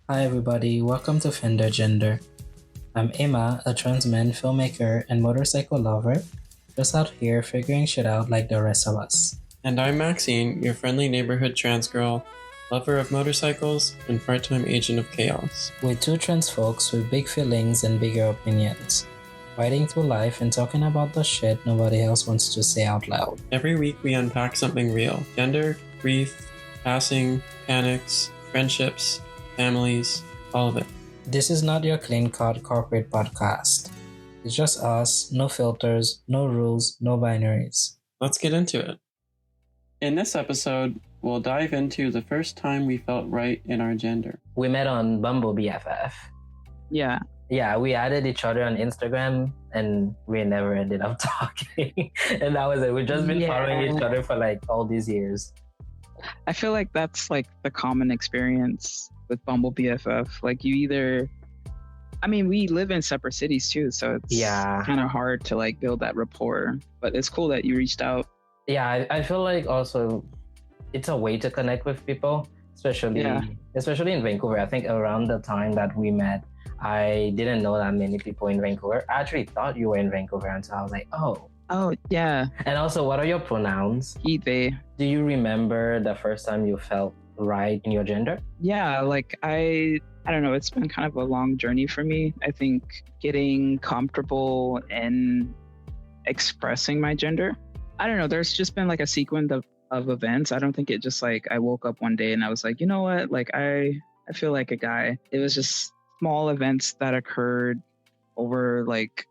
Hi everybody, welcome to Fender Gender. I'm Eyma, a trans man, filmmaker, and motorcycle lover, just out here figuring shit out like the rest of us. And I'm Maxine, your friendly neighborhood trans girl, lover of motorcycles, and part-time agent of chaos. We're two trans folks with big feelings and bigger opinions, riding through life and talking about the shit nobody else wants to say out loud. Every week we unpack something real: gender, grief, passing, panics, friendships, families, all of it. This is not your clean-cut corporate podcast. It's just us, no filters, no rules, no binaries. Let's get into it. In this episode, we'll dive into the first time we felt right in our gender. We met on Bumble BFF. Yeah. Yeah, we added each other on Instagram and we never ended up talking. And that was it. We've just been following each other for like all these years. I feel like that's like the common experience with Bumble BFF. Like we live in separate cities too, so it's kind of hard to like build that rapport. But it's cool that you reached out. Yeah, I feel like also it's a way to connect with people, especially in Vancouver. I think around the time that we met, I didn't know that many people in Vancouver. I actually thought you were in Vancouver until I was like, oh, yeah. And also, what are your pronouns? He, they. Do you remember the first time you felt right in your gender? Yeah, like I don't know, it's been kind of a long journey for me. I think getting comfortable in expressing my gender. I don't know, there's just been like a sequence of events. I don't think it just like I woke up one day and I was like, you know what, like I feel like a guy. It was just small events that occurred over like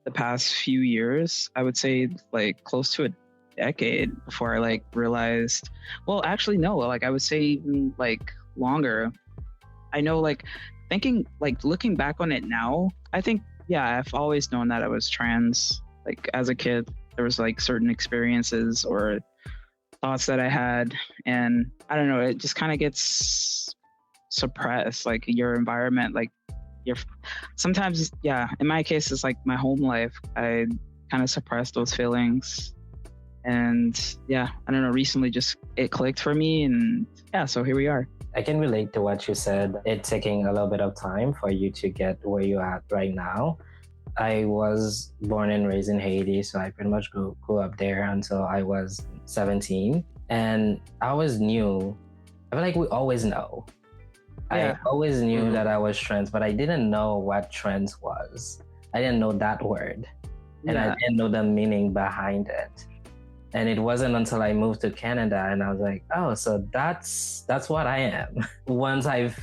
the past few years. I would say like close to a decade before I like realized, well, actually no, like I would say even like longer. I know, like thinking, like looking back on it now, I think, yeah, I've always known that I was trans. Like as a kid, there was like certain experiences or thoughts that I had, and I don't know, it just kind of gets suppressed, like your environment, like sometimes, in my case, it's like my home life. I kind of suppressed those feelings. And I don't know, recently just it clicked for me, and so here we are. I can relate to what you said. It's taking a little bit of time for you to get where you're at right now. I was born and raised in Haiti, so I pretty much grew up there until I was 17. And I always knew, I feel like we always know. I always knew that I was trans, but I didn't know what trans was. I didn't know that word. And I didn't know the meaning behind it. And it wasn't until I moved to Canada and I was like, oh, so that's what I am. Once I've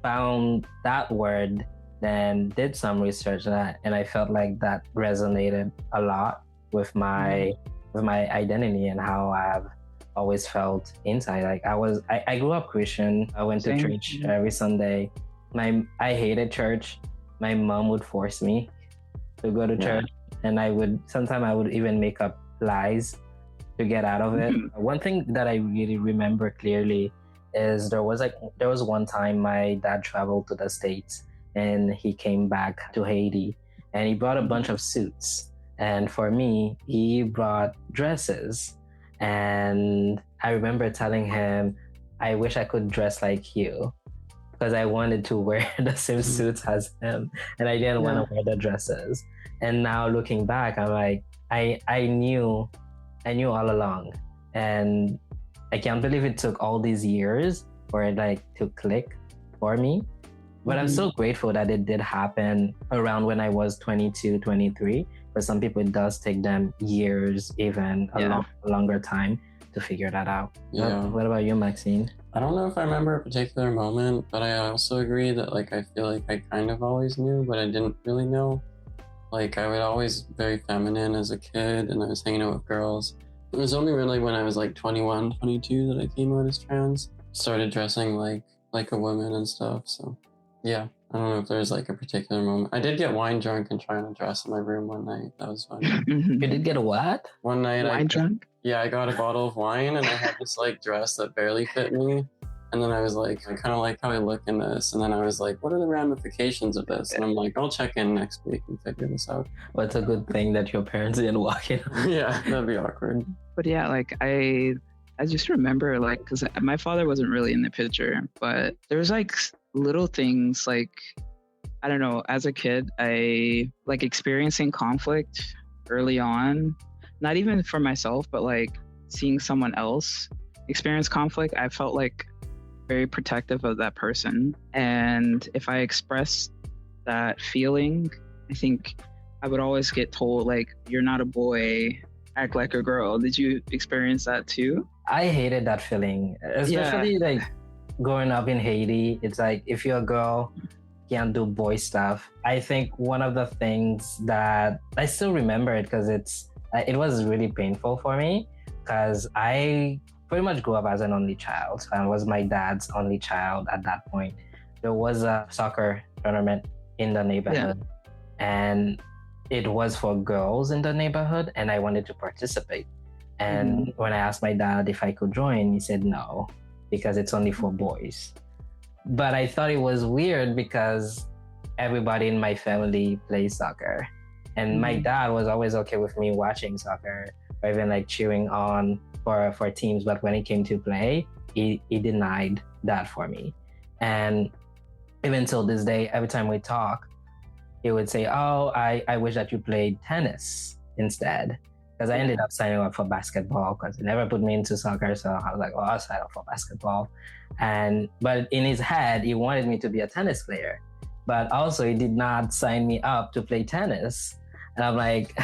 found that word, then did some research and I felt like that resonated a lot with my identity and how I've always felt inside. Like I grew up Christian. I went to church every Sunday. I hated church. My mom would force me to go to church, and I would even make up lies to get out of it. One thing that I really remember clearly is there was one time my dad traveled to the States and he came back to Haiti and he brought a bunch of suits. And for me, he brought dresses. And I remember telling him, I wish I could dress like you, because I wanted to wear the same suits as him and I didn't want to wear the dresses. And now looking back, I'm like, I knew all along, and I can't believe it took all these years for it like to click for me. But I'm so grateful that it did happen around when I was 22, 23. For some people, it does take them years, even a longer time to figure that out. Yeah. What about you, Maxine? I don't know if I remember a particular moment, but I also agree that like I feel like I kind of always knew, but I didn't really know. Like I was always very feminine as a kid and I was hanging out with girls. It was only really when I was like 21, 22 that I came out as trans. Started dressing like a woman and stuff. So yeah, I don't know if there's like a particular moment. I did get wine drunk and trying to dress in my room one night. That was fun. You did get a what? One night drunk? Yeah, I got a bottle of wine and I had this like dress that barely fit me. And then I was like, I kind of like how I look in this. And then I was like, what are the ramifications of this? And I'm like, I'll check in next week and figure this out. Well, it's a good thing that your parents didn't walk in. Yeah, that'd be awkward. But yeah, like I just remember, like, because my father wasn't really in the picture, but there was like little things like, I don't know, as a kid, I like experiencing conflict early on, not even for myself, but like seeing someone else experience conflict. I felt like very protective of that person. And if I expressed that feeling, I think I would always get told, like, you're not a boy, act like a girl. Did you experience that too? I hated that feeling, especially like growing up in Haiti. It's like if you're a girl, you can't do boy stuff. I think one of the things that I still remember it because it was really painful for me because I pretty much grew up as an only child. I was my dad's only child at that point. There was a soccer tournament in the neighborhood, and it was for girls in the neighborhood, and I wanted to participate. And when I asked my dad if I could join, he said no, because it's only for boys. But I thought it was weird because everybody in my family plays soccer. And my dad was always okay with me watching soccer or even like cheering on for teams. But when it came to play, he denied that for me. And even till this day, every time we talk, he would say, oh, I wish that you played tennis instead. Because I ended up signing up for basketball because he never put me into soccer. So I was like, well, I'll sign up for basketball. But in his head, he wanted me to be a tennis player. But also he did not sign me up to play tennis. And I'm like,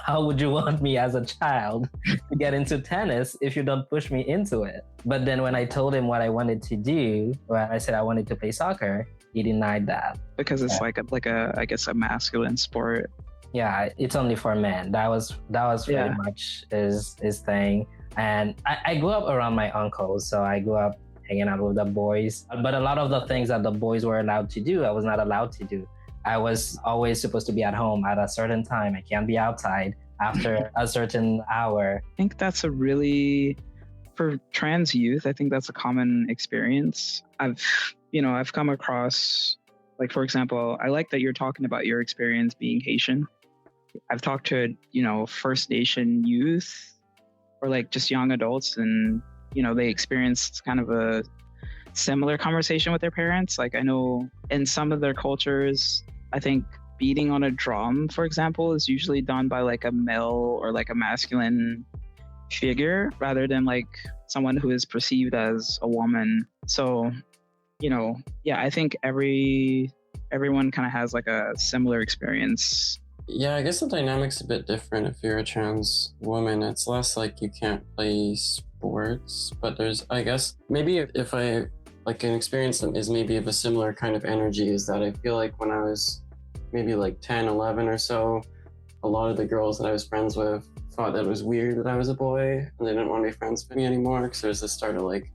how would you want me as a child to get into tennis if you don't push me into it? But then when I told him what I wanted to do, when I said I wanted to play soccer, he denied that. Because it's like a I guess a masculine sport. Yeah, it's only for men. That was pretty much his thing. And I grew up around my uncles, so I grew up hanging out with the boys. But a lot of the things that the boys were allowed to do, I was not allowed to do. I was always supposed to be at home at a certain time. I can't be outside after a certain hour. I think that's a really, for trans youth, I think that's a common experience. I've come across, like, for example, I like that you're talking about your experience being Haitian. I've talked to, First Nation youth or like just young adults, and, they experienced kind of a similar conversation with their parents. Like, I know in some of their cultures, I think beating on a drum, for example, is usually done by like a male or like a masculine figure rather than like someone who is perceived as a woman. So, I think everyone kind of has like a similar experience. Yeah, I guess the dynamic's a bit different if you're a trans woman. It's less like you can't play sports, but there's, I guess, maybe if I, like, an experience that is maybe of a similar kind of energy is that I feel like when I was maybe like 10, 11 or so, a lot of the girls that I was friends with thought that it was weird that I was a boy and they didn't want to be friends with me anymore because there's this start of like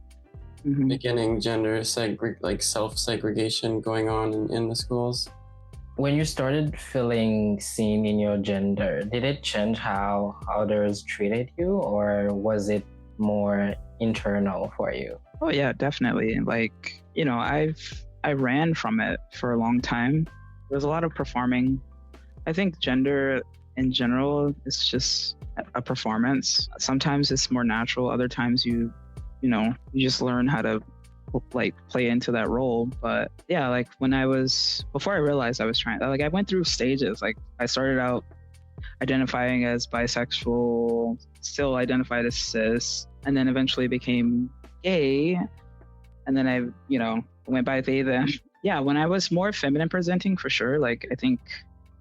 beginning gender self-segregation going on in the schools. When you started feeling seen in your gender, did it change how others treated you, or was it more internal for you? Oh yeah, definitely. Like, I ran from it for a long time. There was a lot of performing. I think gender in general is just a performance. Sometimes it's more natural. Other times you just learn how to like play into that role. But yeah, like before I realized I was trying, like I went through stages. Like I started out identifying as bisexual, still identified as cis, and then eventually became gay. And then I, went by they, them. Yeah, when I was more feminine presenting, for sure, like I think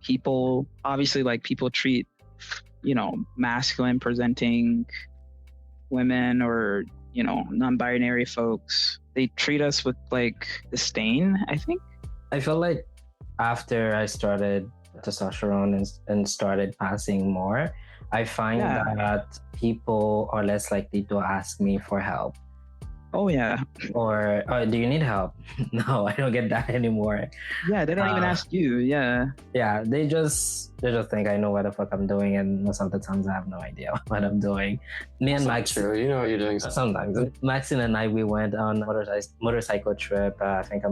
people treat, masculine presenting women or, non-binary folks, they treat us with like disdain, I think. I feel like after I started testosterone and started passing more, I find that people are less likely to ask me for help. Oh yeah. Or do you need help? No, I don't get that anymore. Yeah, they don't even ask you. Yeah. Yeah, they just think I know what the fuck I'm doing, and most of the times I have no idea what I'm doing. Me and Max, true. You know what you're doing. Sometimes Maxine and I, we went on a motorcycle trip. I think a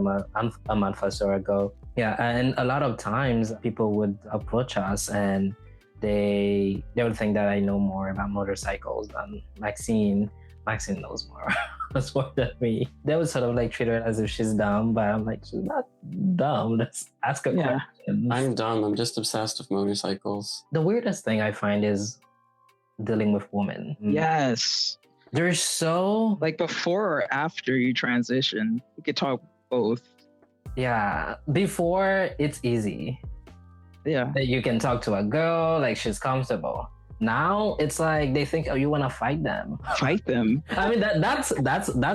month or so ago. Yeah, and a lot of times people would approach us and they would think that I know more about motorcycles than Maxine. Maxine knows more. was smarter than me. They would sort of like treat her as if she's dumb, but I'm like, she's not dumb. Let's ask her questions. I'm dumb. I'm just obsessed with motorcycles. The weirdest thing I find is dealing with women. Yes. They're so Like before or after you transition, you could talk both. yeah. Before it's easy. Yeah. That you can talk to a girl, like she's comfortable. Now it's like they think, oh, you want to fight them. Fight them. I mean that's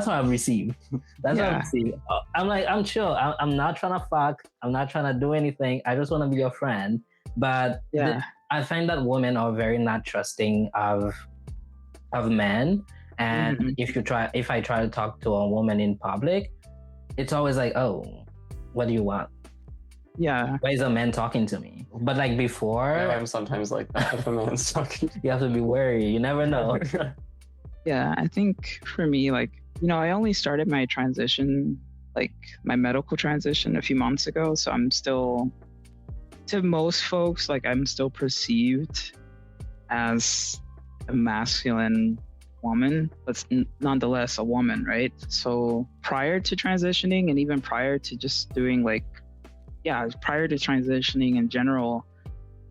how I'm received. That's how I'm received. I'm like, I'm chill. I'm not trying to fuck. I'm not trying to do anything. I just want to be your friend. But I find that women are very not trusting of men. And if I try to talk to a woman in public, it's always like, oh, what do you want? Yeah. Why is a man talking to me? But like before, I'm sometimes like that if a man's talking. You have to be wary. You never know. Yeah, I think for me, like, I only started my transition, like my medical transition a few months ago. So I'm still, to most folks, like I'm still perceived as a masculine woman, but nonetheless a woman, right? So prior to transitioning and even prior to just doing prior to transitioning in general,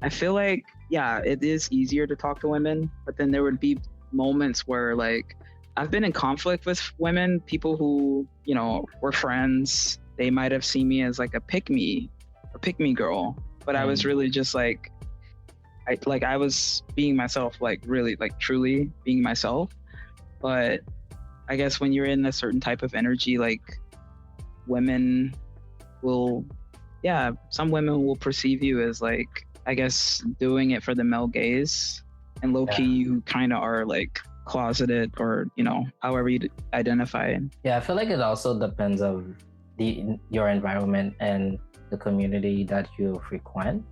I feel like, it is easier to talk to women, but then there would be moments where like I've been in conflict with women, people who, were friends. They might have seen me as like a pick me girl, but I was really just like, I was being myself, like really, like truly being myself. But I guess when you're in a certain type of energy, like women will, some women will perceive you as like, I guess, doing it for the male gaze, and low-key you kind of are like closeted, or however you identify. I feel like it also depends of your environment and the community that you frequent.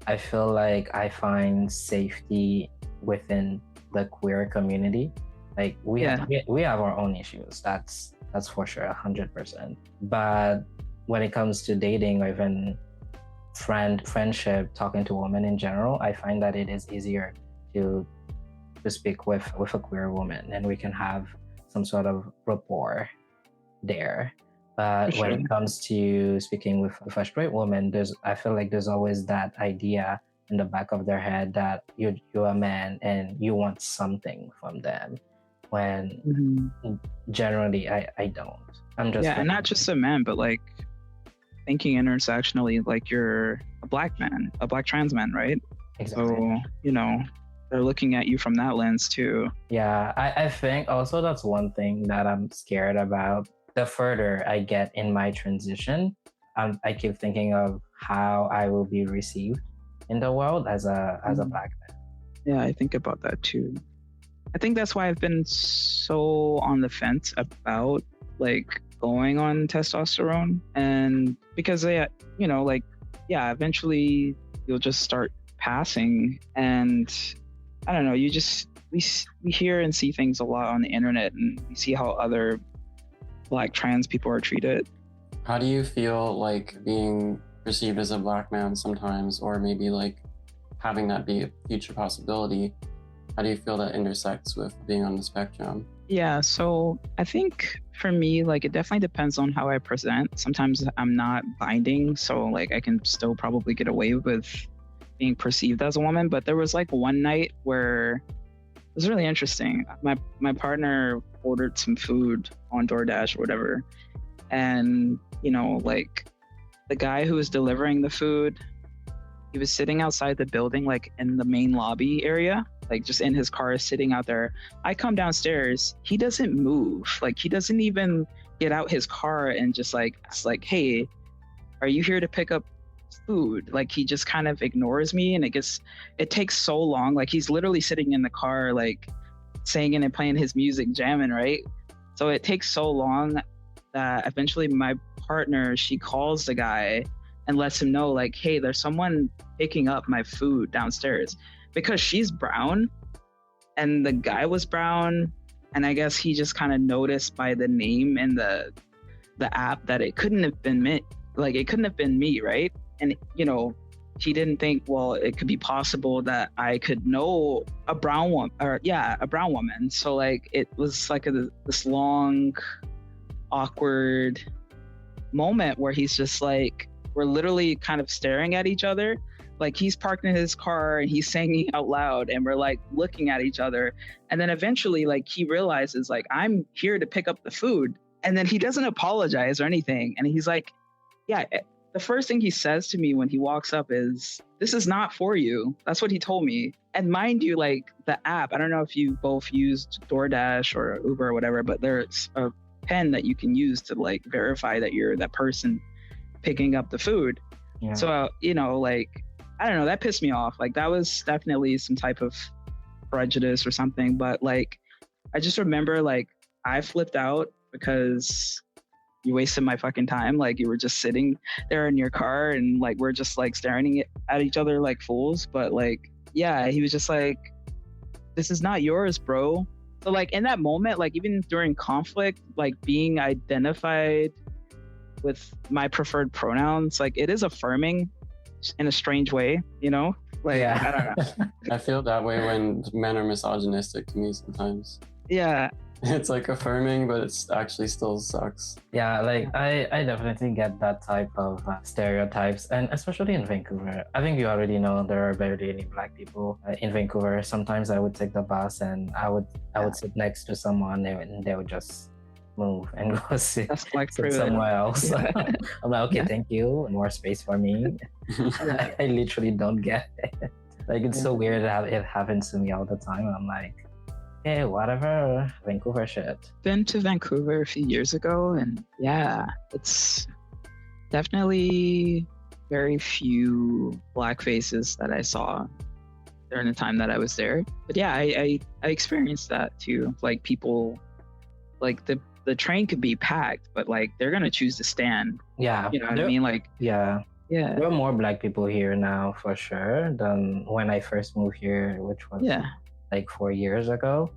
I feel like I find safety within the queer community. Like we have our own issues, that's for sure, 100%. But when it comes to dating or even friendship, talking to women in general, I find that it is easier to speak with a queer woman, and we can have some sort of rapport there. But when it comes to speaking with a straight woman, I feel like there's always that idea in the back of their head that you're a man and you want something from them, when generally I don't. I'm just and not just a man, but like thinking intersectionally, like you're a black man, a black trans man, right? Exactly. So they're looking at you from that lens too. I think also that's one thing that I'm scared about. The further I get in my transition, I keep thinking of how I will be received in the world as a black man. Yeah, I think about that too. I think that's why I've been so on the fence about like going on testosterone, and because eventually you'll just start passing, and I don't know, we hear and see things a lot on the internet, and we see how other black trans people are treated. How do you feel like being perceived as a black man sometimes, or maybe like having that be a future possibility? How do you feel that intersects with being on the spectrum? Yeah, so I think for me, like it definitely depends on how I present. Sometimes I'm not binding, so like I can still probably get away with being perceived as a woman. But there was like one night where it was really interesting. My partner ordered some food on DoorDash or whatever, and like the guy who was delivering the food, he was sitting outside the building, like in the main lobby area, like just in his car, sitting out there. I come downstairs, he doesn't move, like he doesn't even get out his car and just like, it's like, hey, are you here to pick up food? Like he just kind of ignores me, and it takes so long. Like he's literally sitting in the car, like singing and playing his music, jamming, right? So it takes so long that eventually my partner, she calls the guy and lets him know, like, hey, there's someone picking up my food downstairs, because she's brown and the guy was brown, and I guess he just kind of noticed by the name and the app that it couldn't have been me, like it couldn't have been me, right? And he didn't think, well, it could be possible that I could know a brown woman, a brown woman. So like it was like this long, awkward moment where he's just like, we're literally kind of staring at each other. Like he's parked in his car and he's singing out loud and we're like looking at each other. And then eventually like he realizes like, I'm here to pick up the food. And then he doesn't apologize or anything. And he's like, yeah, the first thing he says to me when he walks up is, this is not for you. That's what he told me. And mind you, like the app, I don't know if you both used DoorDash or Uber or whatever, but there's a pen that you can use to like verify that you're that person picking up the food. Yeah. So, you know, like, I don't know, that pissed me off. Like that was definitely some type of prejudice or something. But like, I just remember like I flipped out because you wasted my fucking time. Like you were just sitting there in your car and like, we're just like staring at each other like fools. But like, yeah, he was just like, this is not yours, bro. So like in that moment, like even during conflict, like being identified with my preferred pronouns, like it is affirming in a strange way, you know? Like, yeah. I don't know. I feel that way when men are misogynistic to me sometimes. Yeah. It's like affirming, but it's actually still sucks. Yeah, like I definitely get that type of stereotypes, and especially in Vancouver. I think you already know there are barely any black people in Vancouver. Sometimes I would take the bus and I would sit next to someone and they would just move and go sit somewhere else. Yeah. I'm like, okay, thank you. More space for me. I literally don't get it. Like it's so weird that it happens to me all the time. I'm like, hey, whatever, Vancouver shit. Been to Vancouver a few years ago, and yeah, it's definitely very few black faces that I saw during the time that I was there. But yeah, I experienced that too. Like people, like the train could be packed, but like they're gonna choose to stand. Yeah, you know what I mean? Like yeah. There are more black people here now for sure than when I first moved here, which was like 4 years ago.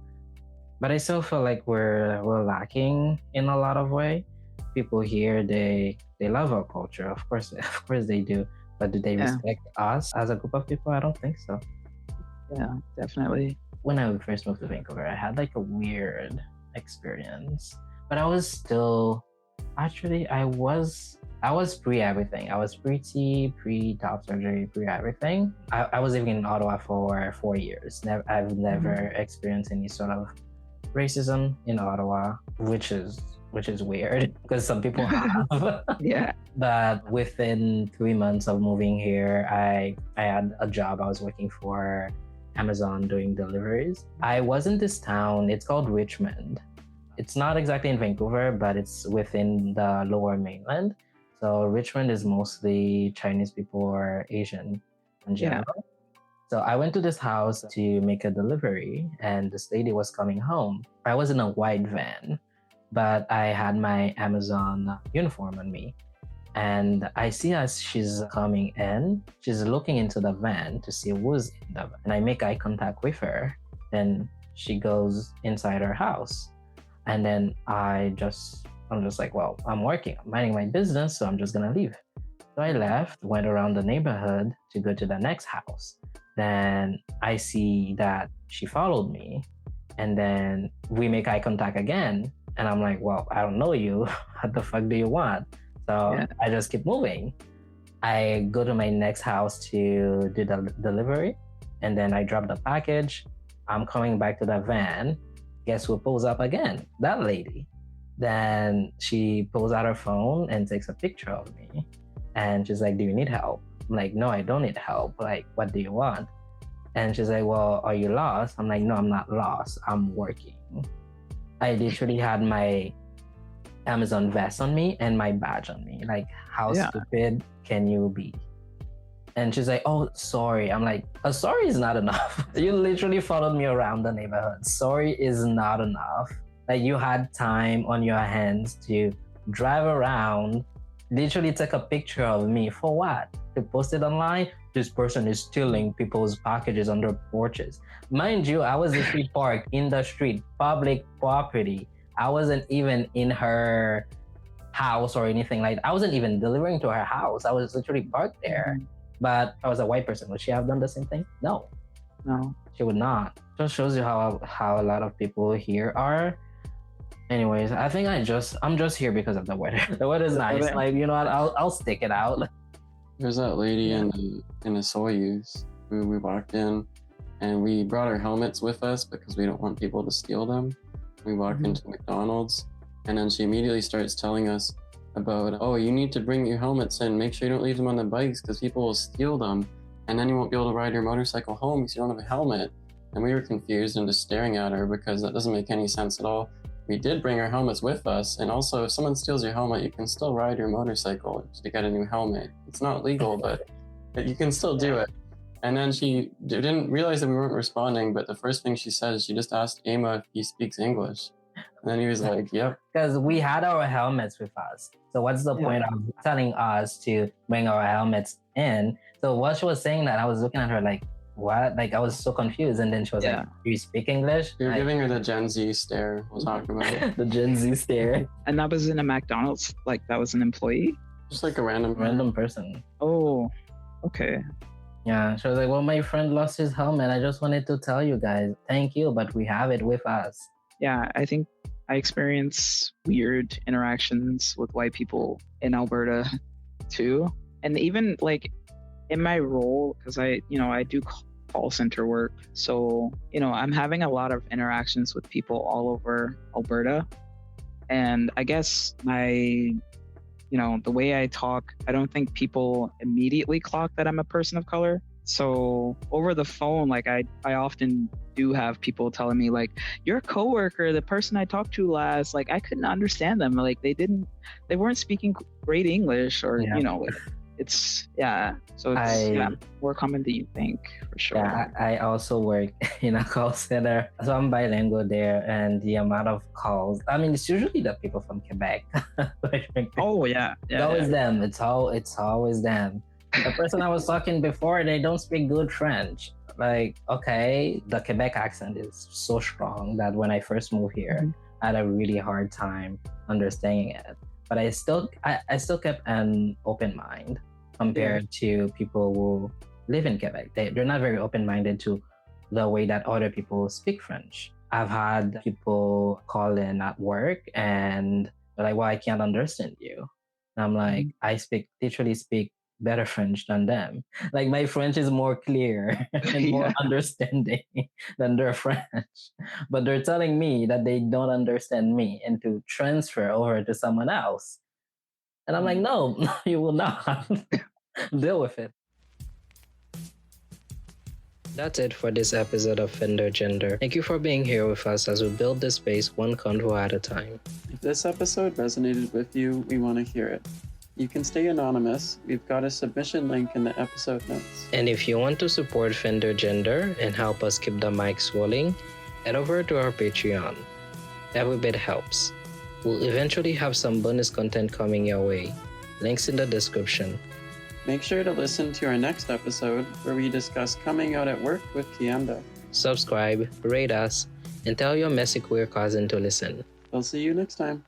But I still feel like we're lacking in a lot of way. People here, they love our culture, of course they do. But do they respect us as a group of people? I don't think so. Yeah, definitely. When I first moved to Vancouver, I had like a weird experience. But I was still, actually, I was pre everything. I was pre-top surgery, pre everything. I was living in Ottawa for 4 years. I've never experienced any sort of racism in Ottawa, which is weird because some people have. Yeah. But within 3 months of moving here, I had a job. I was working for Amazon doing deliveries. I was in this town. It's called Richmond. It's not exactly in Vancouver, but it's within the Lower Mainland. So Richmond is mostly Chinese people or Asian in general. Yeah. So I went to this house to make a delivery and this lady was coming home. I was in a white van, but I had my Amazon uniform on me. And I see as she's coming in, she's looking into the van to see who's in the van. And I make eye contact with her. Then she goes inside her house. And then I'm just like, well, I'm working, I'm minding my business, so I'm just gonna leave. So I left, went around the neighborhood to go to the next house. Then I see that she followed me, and then we make eye contact again. And I'm like, well, I don't know you. What the fuck do you want? So I just keep moving. I go to my next house to do the delivery, and then I drop the package. I'm coming back to the van. Guess who pulls up again? That lady. Then she pulls out her phone and takes a picture of me. And she's like, do you need help? I'm like, no, I don't need help. Like, what do you want? And she's like, well, are you lost? I'm like, no, I'm not lost. I'm working. I literally had my Amazon vest on me and my badge on me. Like, how stupid can you be? And she's like, oh, sorry. I'm like, sorry is not enough. You literally followed me around the neighborhood. Sorry is not enough. Like, you had time on your hands to drive around, literally take a picture of me. For what? To post it online? This person is stealing people's packages on their porches. Mind you, I was literally parked in the street, public property. I wasn't even in her house or anything like that. I wasn't even delivering to her house. I was literally parked there. But if I was a white person, would she have done the same thing? No, No. she would not. Just shows you how a lot of people here are. Anyways, I think I'm just here because of the weather. The weather's nice. weather. Like, you know what? I'll stick it out. There's that lady Yeah. in the Soyuz who we walked in, and we brought our helmets with us because we don't want people to steal them. We walk Mhm. into McDonald's, and then she immediately starts telling us about, oh, you need to bring your helmets in. Make sure you don't leave them on the bikes because people will steal them, and then you won't be able to ride your motorcycle home because you don't have a helmet. And we were confused and just staring at her because that doesn't make any sense at all. We did bring our helmets with us, and also if someone steals your helmet, you can still ride your motorcycle to get a new helmet. It's not legal, but you can still do it. And then she didn't realize that we weren't responding, but the first thing she said is she just asked Eyma if he speaks English. And then he was like, yep. Because we had our helmets with us. So what's the point of telling us to bring our helmets in? So while she was saying that, I was looking at her like, what? Like, I was so confused. And then she was like, do you speak English? You're Like, giving her the Gen Z stare we'll talk about. the Gen Z stare. And that was in a McDonald's? Like, that was an employee? Just like a random person. Oh, okay. Yeah, she was like, well, my friend lost his helmet. I just wanted to tell you guys, thank you, but we have it with us. Yeah, I think I experience weird interactions with white people in Alberta too. And even like in my role, because I do call center work. So, I'm having a lot of interactions with people all over Alberta. And I guess the way I talk, I don't think people immediately clock that I'm a person of color. So over the phone, like I often do have people telling me like, your coworker, the person I talked to last, like I couldn't understand them. Like they weren't speaking great English or, it's, so it's more common than you think for sure. Yeah, I also work in a call center. So I'm bilingual there, and the amount of calls, I mean, it's usually the people from Quebec. Oh yeah. It's always them. It's always them. The person I was talking before, they don't speak good French. Like, okay, the Quebec accent is so strong that when I first moved here, I had a really hard time understanding it. But I still kept an open mind compared to people who live in Quebec. They're not very open-minded to the way that other people speak French. I've had people call in at work and they're like, well, I can't understand you. And I'm like, I literally speak better French than them. Like my French is more clear and more understanding than their French. But they're telling me that they don't understand me and to transfer over to someone else. And I'm like, no, you will not. Deal with it. That's it for this episode of Fender Gender. Thank you for being here with us as we build this space one convo at a time. If this episode resonated with you, we want to hear it. You can stay anonymous. We've got a submission link in the episode notes. And if you want to support Fender Gender and help us keep the mics rolling, head over to our Patreon. Every bit helps. We'll eventually have some bonus content coming your way. Links in the description. Make sure to listen to our next episode where we discuss coming out at work with Keanda. Subscribe, rate us, and tell your messy queer cousin to listen. We'll see you next time.